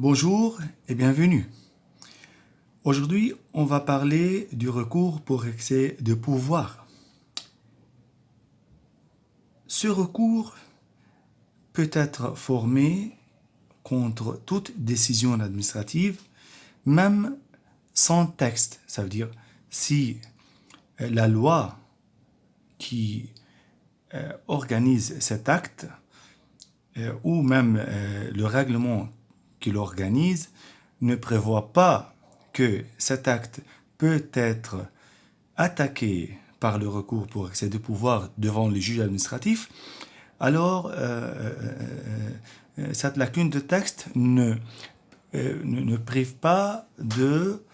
Bonjour et bienvenue. Aujourd'hui, on va parler du recours pour excès de pouvoir. Ce recours peut être formé contre toute décision administrative, même sans texte. Ça veut dire si la loi qui organise cet acte ou même le règlement qui l'organise ne prévoit pas que cet acte peut être attaqué par le recours pour excès de pouvoir devant le juge administratif, alors cette lacune de texte ne prive pas de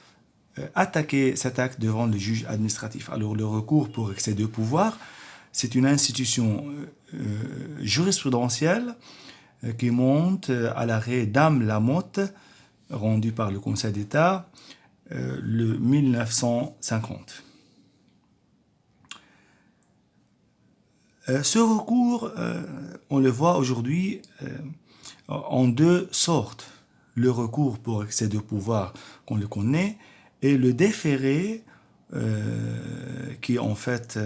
attaquer cet acte devant le juge administratif. Alors le recours pour excès de pouvoir, c'est une institution jurisprudentielle qui monte à l'arrêt Dame Lamotte, rendu par le Conseil d'État le 1950. Ce recours, on le voit aujourd'hui en deux sortes. Le recours pour excès de pouvoir qu'on le connaît et le déféré qui est en fait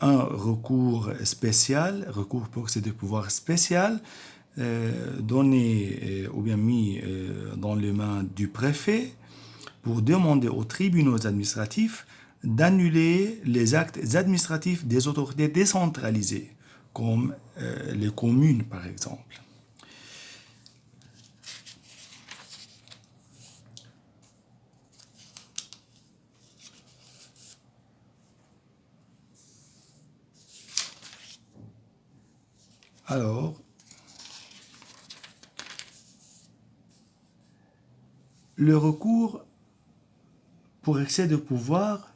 un recours spécial, recours pour excès de pouvoir spécial, donné ou bien mis dans les mains du préfet pour demander aux tribunaux administratifs d'annuler les actes administratifs des autorités décentralisées, comme les communes par exemple. Alors, le recours pour excès de pouvoir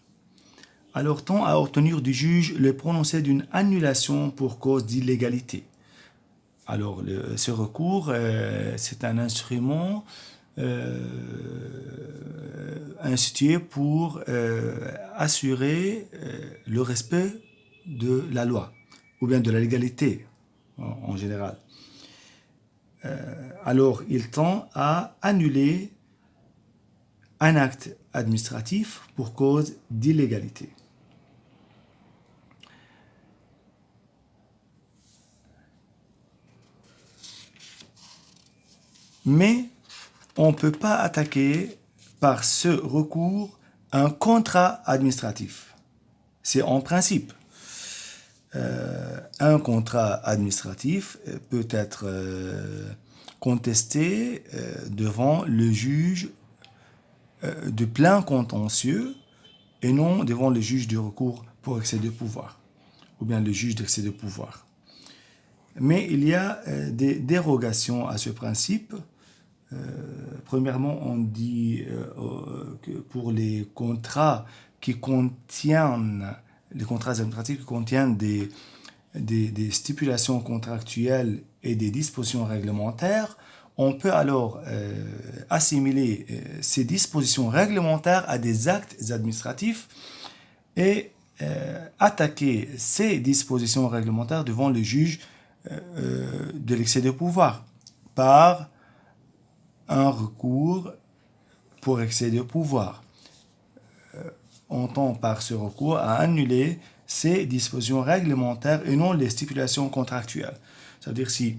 alors tend à obtenir du juge le prononcé d'une annulation pour cause d'illégalité. Alors, ce recours, c'est un instrument institué pour assurer le respect de la loi ou bien de la légalité en général. Alors, il tend à annuler un acte administratif pour cause d'illégalité. Mais on ne peut pas attaquer par ce recours un contrat administratif. C'est en principe. Un contrat administratif peut être contesté devant le juge de plein contentieux et non devant le juge du recours pour excès de pouvoir ou bien le juge d'excès de pouvoir. Mais il y a des dérogations à ce principe. Premièrement, on dit que pour les contrats qui contiennent, les contrats administratifs qui contiennent des stipulations contractuelles et des dispositions réglementaires, on peut alors assimiler ces dispositions réglementaires à des actes administratifs et attaquer ces dispositions réglementaires devant le juge de l'excès de pouvoir par un recours pour excès de pouvoir. On tend par ce recours à annuler ces dispositions réglementaires et non les stipulations contractuelles. C'est-à-dire si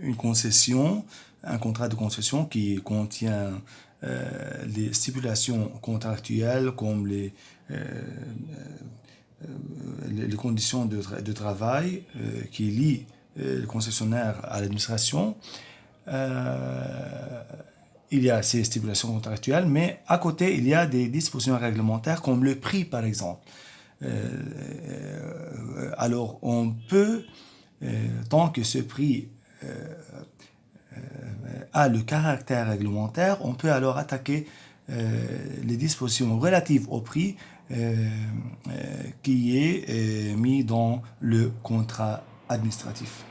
une concession, un contrat de concession qui contient les stipulations contractuelles comme les conditions de travail qui lient le concessionnaire à l'administration, il y a ces stipulations contractuelles, mais à côté, il y a des dispositions réglementaires comme le prix, par exemple. Alors, on peut, tant que ce prix a le caractère réglementaire, on peut alors attaquer les dispositions relatives au prix qui est mis dans le contrat administratif.